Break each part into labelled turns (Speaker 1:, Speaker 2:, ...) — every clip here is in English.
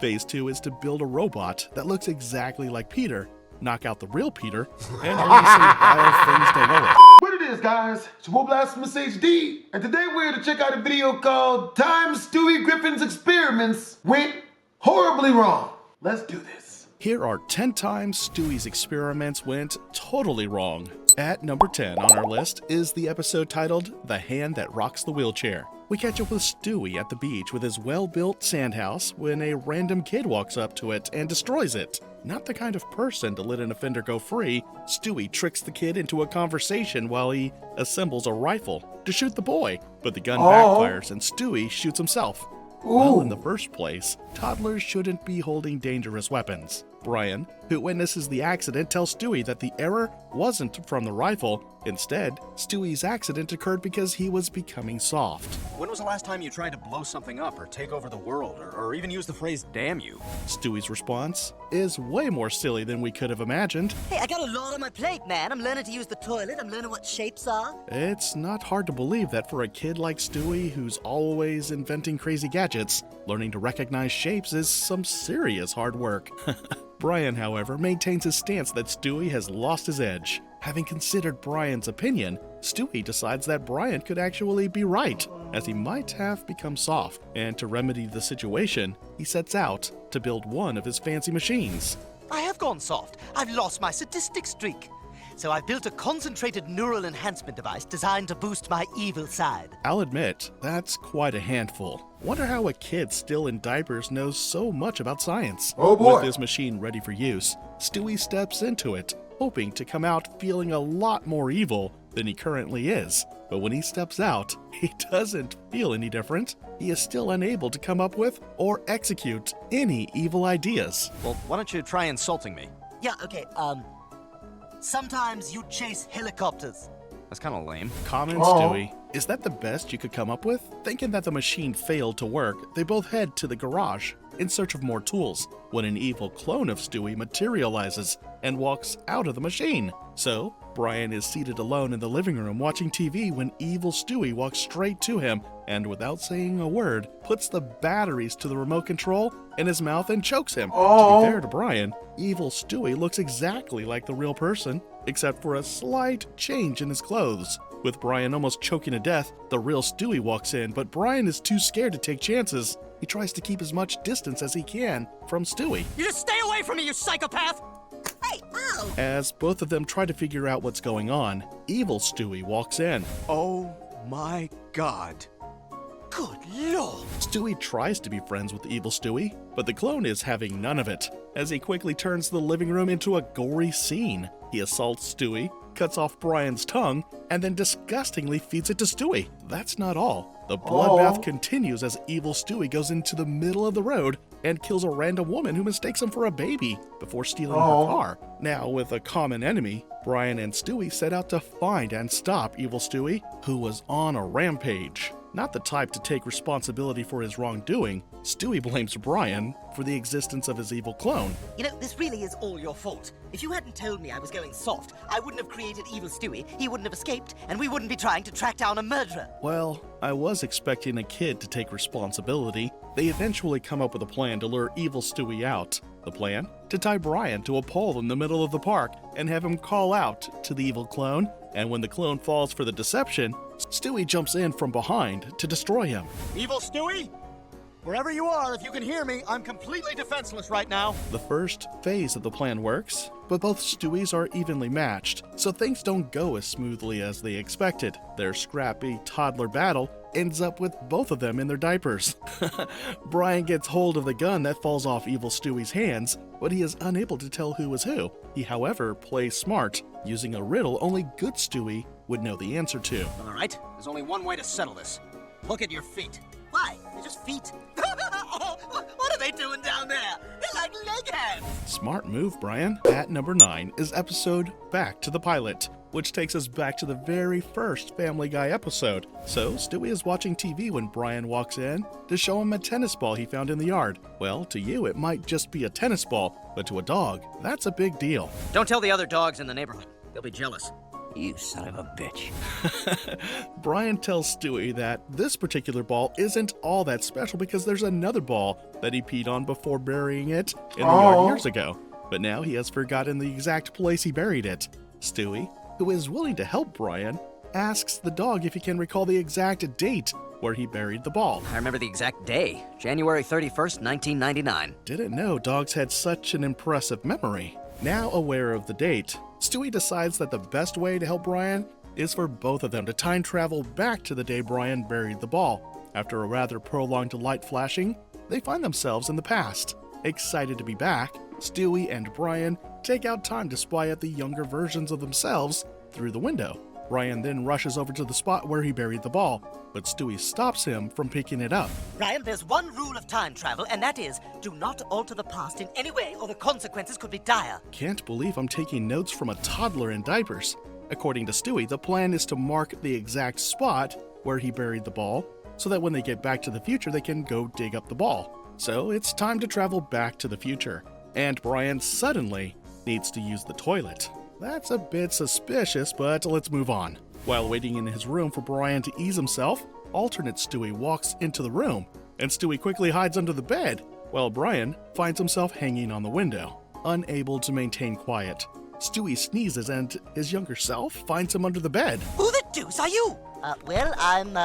Speaker 1: Phase 2 is to build a robot that looks exactly like Peter, knock out the real Peter, and only say vile things to Lois.
Speaker 2: What it is, guys? It's your boy BlastphamousHD, and today we're here to check out a video called Time Stewie Griffin's Experiments Went Horribly Wrong. Let's do this.
Speaker 1: Here are 10 times Stewie's experiments went totally wrong. At number 10 on our list is the episode titled The Hand That Rocks the Wheelchair. We catch up with Stewie at the beach with his well-built sand house when a random kid walks up to it and destroys it. Not the kind of person to let an offender go free, Stewie tricks the kid into a conversation while he assembles a rifle to shoot the boy, but the gun backfires and Stewie shoots himself. Well, in the first place, toddlers shouldn't be holding dangerous weapons. Brian, who witnesses the accident, tells Stewie that the error wasn't from the rifle. Instead, Stewie's accident occurred because he was becoming soft.
Speaker 3: When was the last time you tried to blow something up or take over the world or even use the phrase damn you?
Speaker 1: Stewie's response is way more silly than we could have imagined.
Speaker 4: Hey, I got a lot on my plate, man. I'm learning to use the toilet. I'm learning what shapes are.
Speaker 1: It's not hard to believe that for a kid like Stewie, who's always inventing crazy gadgets, learning to recognize shapes is some serious hard work. Brian, however, maintains his stance that Stewie has lost his edge. Having considered Brian's opinion, Stewie decides that Brian could actually be right, as he might have become soft, and to remedy the situation, he sets out to build one of his fancy machines.
Speaker 4: I have gone soft. I've lost my sadistic streak. So I've built a concentrated neural enhancement device designed to boost my evil side.
Speaker 1: I'll admit, that's quite a handful. Wonder how a kid still in diapers knows so much about science.
Speaker 2: Oh boy.
Speaker 1: With his machine ready for use, Stewie steps into it, hoping to come out feeling a lot more evil than he currently is. But when he steps out, he doesn't feel any different. He is still unable to come up with or execute any evil ideas.
Speaker 3: Well, why don't you try insulting me?
Speaker 4: Yeah, okay, sometimes you chase helicopters.
Speaker 3: That's kind of lame.
Speaker 1: Comments Stewie. Is that the best you could come up with? Thinking that the machine failed to work, they both head to the garage in search of more tools when an evil clone of Stewie materializes and walks out of the machine. So, Brian is seated alone in the living room watching TV when evil Stewie walks straight to him and, without saying a word, puts the batteries to the remote control in his mouth and chokes him. To be fair to Brian, evil Stewie looks exactly like the real person, except for a slight change in his clothes. With Brian almost choking to death, the real Stewie walks in, but Brian is too scared to take chances. He tries to keep as much distance as he can from Stewie.
Speaker 4: You just stay away from me, you psychopath! Hey, ow!
Speaker 1: As both of them try to figure out what's going on, evil Stewie walks in.
Speaker 3: Oh my god.
Speaker 4: Good lord!
Speaker 1: Stewie tries to be friends with evil Stewie, but the clone is having none of it, as he quickly turns the living room into a gory scene. He assaults Stewie, cuts off Brian's tongue, and then disgustingly feeds it to Stewie. That's not all. The bloodbath continues as evil Stewie goes into the middle of the road and kills a random woman who mistakes him for a baby before stealing her car. Now, with a common enemy, Brian and Stewie set out to find and stop evil Stewie, who was on a rampage. Not the type to take responsibility for his wrongdoing, Stewie blames Brian for the existence of his evil clone.
Speaker 4: You know, this really is all your fault. If you hadn't told me I was going soft, I wouldn't have created evil Stewie, he wouldn't have escaped, and we wouldn't be trying to track down a murderer.
Speaker 1: Well, I was expecting a kid to take responsibility. They eventually come up with a plan to lure evil Stewie out. The plan? To tie Brian to a pole in the middle of the park and have him call out to the evil clone, and when the clone falls for the deception, Stewie jumps in from behind to destroy him.
Speaker 3: Evil Stewie? Wherever you are, if you can hear me, I'm completely defenseless right now.
Speaker 1: The first phase of the plan works, but both Stewies are evenly matched, so things don't go as smoothly as they expected. Their scrappy toddler battle ends up with both of them in their diapers. Brian gets hold of the gun that falls off evil Stewie's hands, but he is unable to tell who is who. He, however, plays smart, using a riddle only good Stewie would know the answer to.
Speaker 3: All right, there's only one way to settle this. Look at your feet.
Speaker 4: Why? They're just feet. What are they doing down there? They're like leg hands.
Speaker 1: Smart move, Brian. At number 9 is episode Back to the Pilot, which takes us back to the very first Family Guy episode. So, Stewie is watching TV when Brian walks in to show him a tennis ball he found in the yard. Well, to you it might just be a tennis ball, but to a dog, that's a big deal.
Speaker 3: Don't tell the other dogs in the neighborhood. They'll be jealous.
Speaker 5: You son of a bitch.
Speaker 1: Brian tells Stewie that this particular ball isn't all that special because there's another ball that he peed on before burying it in the yard years ago. But now he has forgotten the exact place he buried it. Stewie, who is willing to help Brian, asks the dog if he can recall the exact date where he buried the ball.
Speaker 5: I remember the exact day, January 31st, 1999.
Speaker 1: Didn't know dogs had such an impressive memory. Now aware of the date, Stewie decides that the best way to help Brian is for both of them to time travel back to the day Brian buried the ball. After a rather prolonged light flashing, they find themselves in the past. Excited to be back, Stewie and Brian take out time to spy at the younger versions of themselves through the window. Brian then rushes over to the spot where he buried the ball, but Stewie stops him from picking it up.
Speaker 4: Brian, there's one rule of time travel, and that is, do not alter the past in any way, or the consequences could be dire.
Speaker 1: Can't believe I'm taking notes from a toddler in diapers. According to Stewie, the plan is to mark the exact spot where he buried the ball, so that when they get back to the future, they can go dig up the ball. So it's time to travel back to the future, and Brian suddenly needs to use the toilet. That's a bit suspicious, but let's move on. While waiting in his room for Brian to ease himself, alternate Stewie walks into the room, and Stewie quickly hides under the bed, while Brian finds himself hanging on the window. Unable to maintain quiet, Stewie sneezes and his younger self finds him under the bed.
Speaker 4: Who the deuce are you? I'm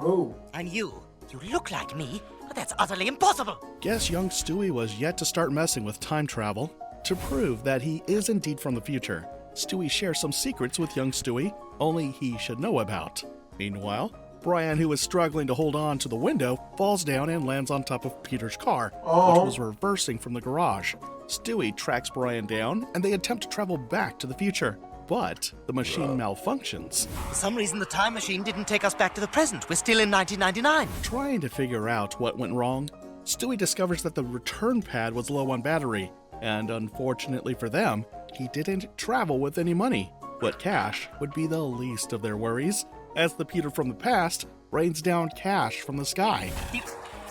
Speaker 2: Oh.
Speaker 4: you. You look like me, but that's utterly impossible.
Speaker 1: Guess young Stewie was yet to start messing with time travel. To prove that he is indeed from the future, Stewie shares some secrets with young Stewie only he should know about. Meanwhile, Brian, who is struggling to hold on to the window, falls down and lands on top of Peter's car, which was reversing from the garage. Stewie tracks Brian down, and they attempt to travel back to the future. But the machine malfunctions.
Speaker 4: For some reason, the time machine didn't take us back to the present. We're still in 1999.
Speaker 1: Trying to figure out what went wrong, Stewie discovers that the return pad was low on battery, and unfortunately for them, he didn't travel with any money. But cash would be the least of their worries, as the Peter from the past rains down cash from the sky.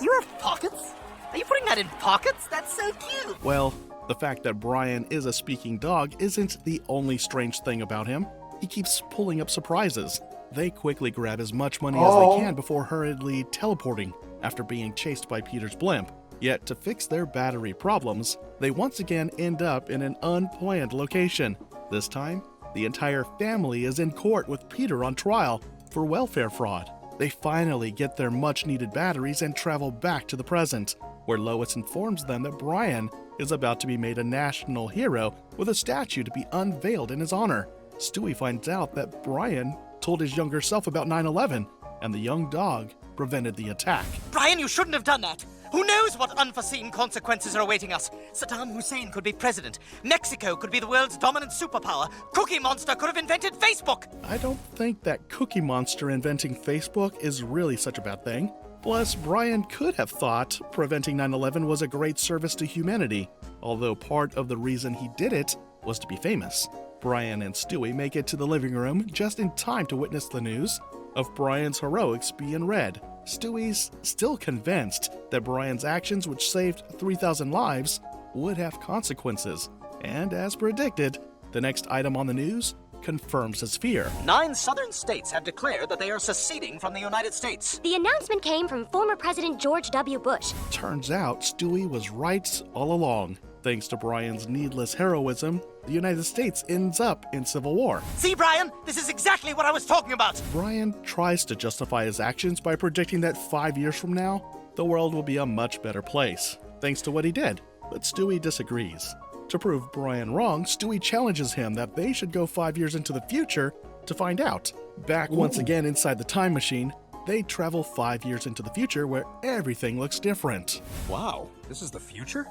Speaker 4: You have pockets? Are you putting that in pockets? That's so cute.
Speaker 1: Well, the fact that Brian is a speaking dog isn't the only strange thing about him. He keeps pulling up surprises. They quickly grab as much money as they can before hurriedly teleporting after being chased by Peter's blimp. Yet to fix their battery problems, they once again end up in an unplanned location. This time, the entire family is in court with Peter on trial for welfare fraud. They finally get their much-needed batteries and travel back to the present, where Lois informs them that Brian is about to be made a national hero with a statue to be unveiled in his honor. Stewie finds out that Brian told his younger self about 9/11, and the young dog prevented the attack.
Speaker 4: Brian, you shouldn't have done that. Who knows what unforeseen consequences are awaiting us? Saddam Hussein could be president. Mexico could be the world's dominant superpower. Cookie Monster could have invented Facebook.
Speaker 1: I don't think that Cookie Monster inventing Facebook is really such a bad thing. Plus, Brian could have thought preventing 9/11 was a great service to humanity, although part of the reason he did it was to be famous. Brian and Stewie make it to the living room just in time to witness the news of Brian's heroics being read. Stewie's still convinced that Brian's actions, which saved 3,000 lives, would have consequences. And as predicted, the next item on the news confirms his fear.
Speaker 5: 9 southern states have declared that they are seceding from the United States.
Speaker 6: The announcement came from former President George W. Bush.
Speaker 1: Turns out Stewie was right all along. Thanks to Brian's needless heroism, the United States ends up in civil war.
Speaker 4: See, Brian? This is exactly what I was talking about.
Speaker 1: Brian tries to justify his actions by predicting that 5 years from now, the world will be a much better place, thanks to what he did. But Stewie disagrees. To prove Brian wrong, Stewie challenges him that they should go 5 years into the future to find out. Back once again inside the time machine, they travel 5 years into the future where everything looks different.
Speaker 7: Wow, this is the future?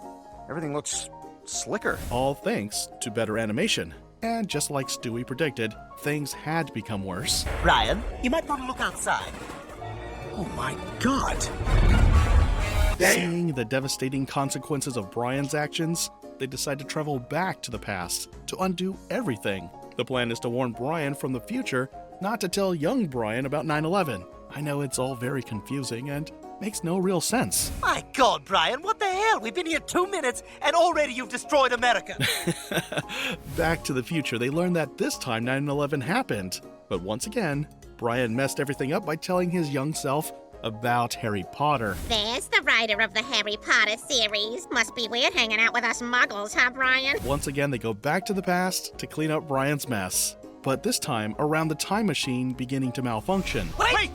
Speaker 7: Everything looks slicker.
Speaker 1: All thanks to better animation. And just like Stewie predicted, things had become worse.
Speaker 4: Brian, you might want to look outside.
Speaker 7: Oh my god!
Speaker 1: Seeing the devastating consequences of Brian's actions, they decide to travel back to the past to undo everything. The plan is to warn Brian from the future not to tell young Brian about 9/11. I know it's all very confusing, and makes no real sense.
Speaker 4: My God, Brian, what the hell? We've been here 2 minutes and already you've destroyed America.
Speaker 1: Back to the future, they learn that this time 9/11 happened. But once again, Brian messed everything up by telling his young self about Harry Potter.
Speaker 8: There's the writer of the Harry Potter series. Must be weird hanging out with us muggles, huh, Brian?
Speaker 1: Once again, they go back to the past to clean up Brian's mess. But this time, around the time machine beginning to malfunction.
Speaker 4: Wait!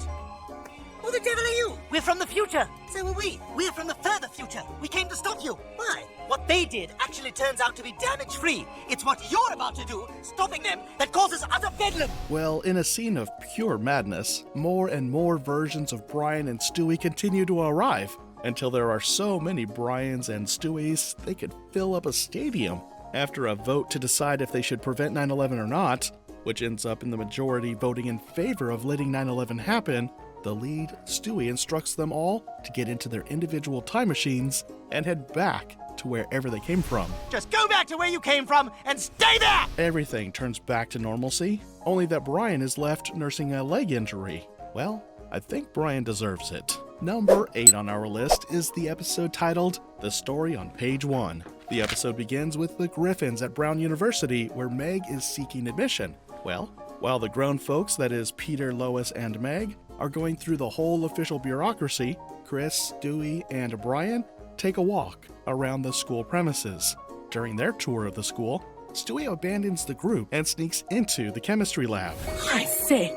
Speaker 4: Who the devil are you? We're from the future. So are we. We're from the further future. We came to stop you. Why? What they did actually turns out to be damage-free. It's what you're about to do, stopping them, that causes utter bedlam.
Speaker 1: Well, in a scene of pure madness, more and more versions of Brian and Stewie continue to arrive, until there are so many Brians and Stewies they could fill up a stadium. After a vote to decide if they should prevent 9/11 or not, which ends up in the majority voting in favor of letting 9/11 happen, the lead, Stewie, instructs them all to get into their individual time machines and head back to wherever they came from.
Speaker 4: Just go back to where you came from and stay there!
Speaker 1: Everything turns back to normalcy, only that Brian is left nursing a leg injury. Well, I think Brian deserves it. Number 8 on our list is the episode titled The Story on Page 1. The episode begins with the Griffins at Brown University, where Meg is seeking admission. Well, while the grown folks, that is Peter, Lois, and Meg, are going through the whole official bureaucracy, Chris, Stewie, and Brian take a walk around the school premises. During their tour of the school, Stewie abandons the group and sneaks into the chemistry lab.
Speaker 4: I say,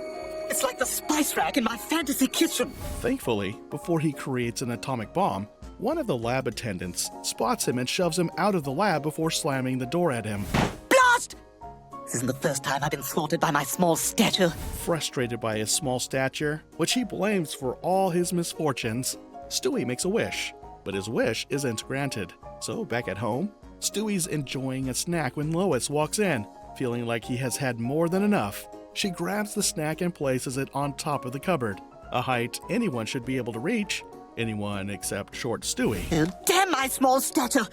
Speaker 4: it's like the spice rack in my fantasy kitchen.
Speaker 1: Thankfully, before he creates an atomic bomb, one of the lab attendants spots him and shoves him out of the lab before slamming the door at him.
Speaker 4: Blast! This isn't the first time I've been thwarted by my small stature.
Speaker 1: Frustrated by his small stature, which he blames for all his misfortunes, Stewie makes a wish, but his wish isn't granted. So back at home, Stewie's enjoying a snack when Lois walks in, feeling like he has had more than enough. She grabs the snack and places it on top of the cupboard, a height anyone should be able to reach, anyone except short Stewie.
Speaker 4: Oh, damn my small stature!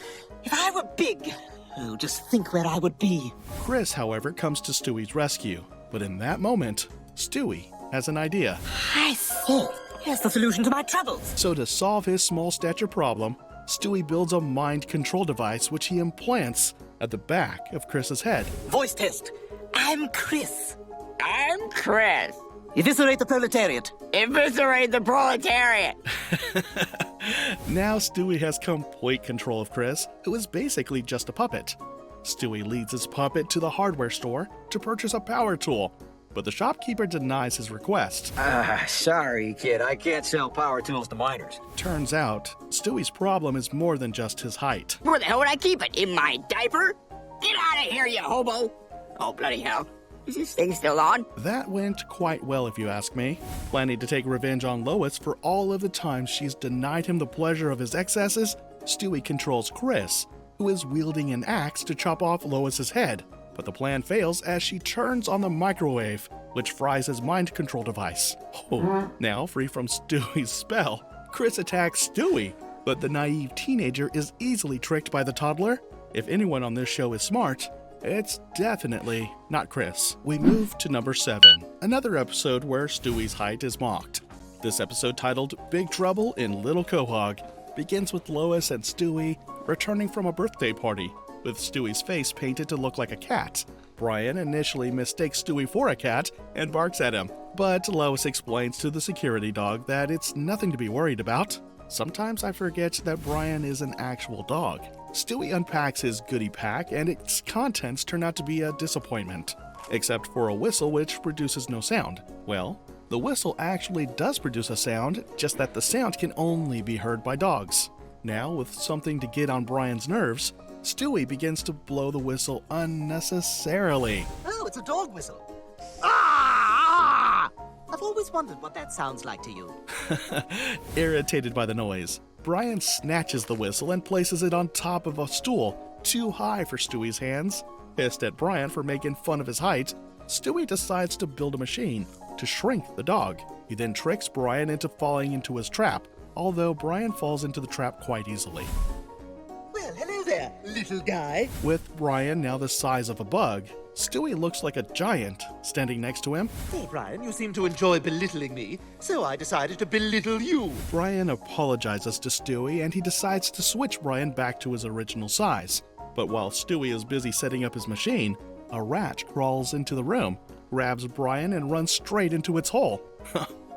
Speaker 4: If I were big, oh, just think where I would be.
Speaker 1: Chris, however, comes to Stewie's rescue, but in that moment, Stewie has an idea.
Speaker 4: I see. Here's the solution to my troubles.
Speaker 1: So to solve his small stature problem, Stewie builds a mind control device which he implants at the back of Chris's head.
Speaker 4: Voice test. I'm Chris.
Speaker 9: I'm Chris.
Speaker 4: Eviscerate the proletariat.
Speaker 9: Eviscerate the proletariat.
Speaker 1: Now Stewie has complete control of Chris, who is basically just a puppet. Stewie leads his puppet to the hardware store to purchase a power tool, but the shopkeeper denies his request.
Speaker 5: Sorry, kid. I can't sell power tools to minors.
Speaker 1: Turns out, Stewie's problem is more than just his height.
Speaker 9: Where the hell would I keep it? In my diaper? Get out of here, you hobo! Oh, bloody hell. Is this thing still on?
Speaker 1: That went quite well, if you ask me. Planning to take revenge on Lois for all of the times she's denied him the pleasure of his excesses, Stewie controls Chris, who is wielding an axe to chop off Lois's head. But the plan fails as she turns on the microwave, which fries his mind control device. Oh, now free from Stewie's spell, Chris attacks Stewie, but the naive teenager is easily tricked by the toddler. If anyone on this show is smart, it's definitely not Chris. We move to number 7, another episode where Stewie's height is mocked. This episode, titled Big Trouble in Little Quahog, begins with Lois and Stewie returning from a birthday party, with Stewie's face painted to look like a cat. Brian initially mistakes Stewie for a cat and barks at him, but Lois explains to the security dog that it's nothing to be worried about. Sometimes I forget that Brian is an actual dog. Stewie unpacks his goodie pack and its contents turn out to be a disappointment, except for a whistle which produces no sound. Well, the whistle actually does produce a sound, just that the sound can only be heard by dogs. Now, with something to get on Brian's nerves, Stewie begins to blow the whistle unnecessarily.
Speaker 4: Oh, it's a dog whistle. Ah! I've always wondered what that sounds like to you.
Speaker 1: Irritated by the noise, Brian snatches the whistle and places it on top of a stool, too high for Stewie's hands. Pissed at Brian for making fun of his height, Stewie decides to build a machine to shrink the dog. He then tricks Brian into falling into his trap, although Brian falls into the trap quite easily.
Speaker 4: Well, hello there, little guy.
Speaker 1: With Brian now the size of a bug, Stewie looks like a giant standing next to him.
Speaker 3: Hey, Brian, you seem to enjoy belittling me, so I decided to belittle you.
Speaker 1: Brian apologizes to Stewie and he decides to switch Brian back to his original size. But while Stewie is busy setting up his machine, a rat crawls into the room, grabs Brian, and runs straight into its hole.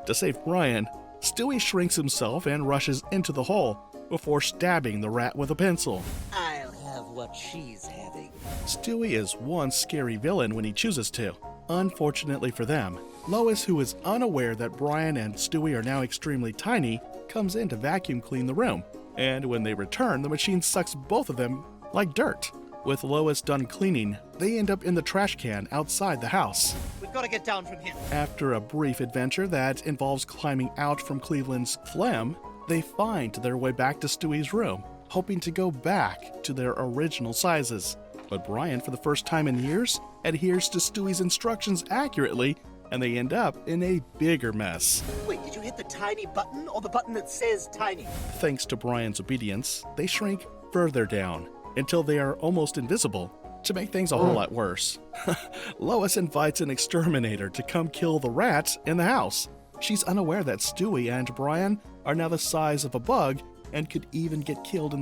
Speaker 1: To save Brian, Stewie shrinks himself and rushes into the hole before stabbing the rat with a pencil.
Speaker 4: I'll have what she's having.
Speaker 1: Stewie is one scary villain when he chooses to. Unfortunately for them, Lois, who is unaware that Brian and Stewie are now extremely tiny, comes in to vacuum clean the room. And when they return, the machine sucks both of them like dirt. With Lois done cleaning, they end up in the trash can outside the house.
Speaker 4: We've got to get down from here.
Speaker 1: After a brief adventure that involves climbing out from Cleveland's phlegm, they find their way back to Stewie's room, hoping to go back to their original sizes. But Brian, for the first time in years, adheres to Stewie's instructions accurately, and they end up in a bigger mess.
Speaker 3: Wait, did you hit the tiny button or the button that says tiny?
Speaker 1: Thanks to Brian's obedience, they shrink further down until they are almost invisible. To make things a whole lot worse, Lois invites an exterminator to come kill the rat in the house. She's unaware that Stewie and Brian are now the size of a bug and could even get killed in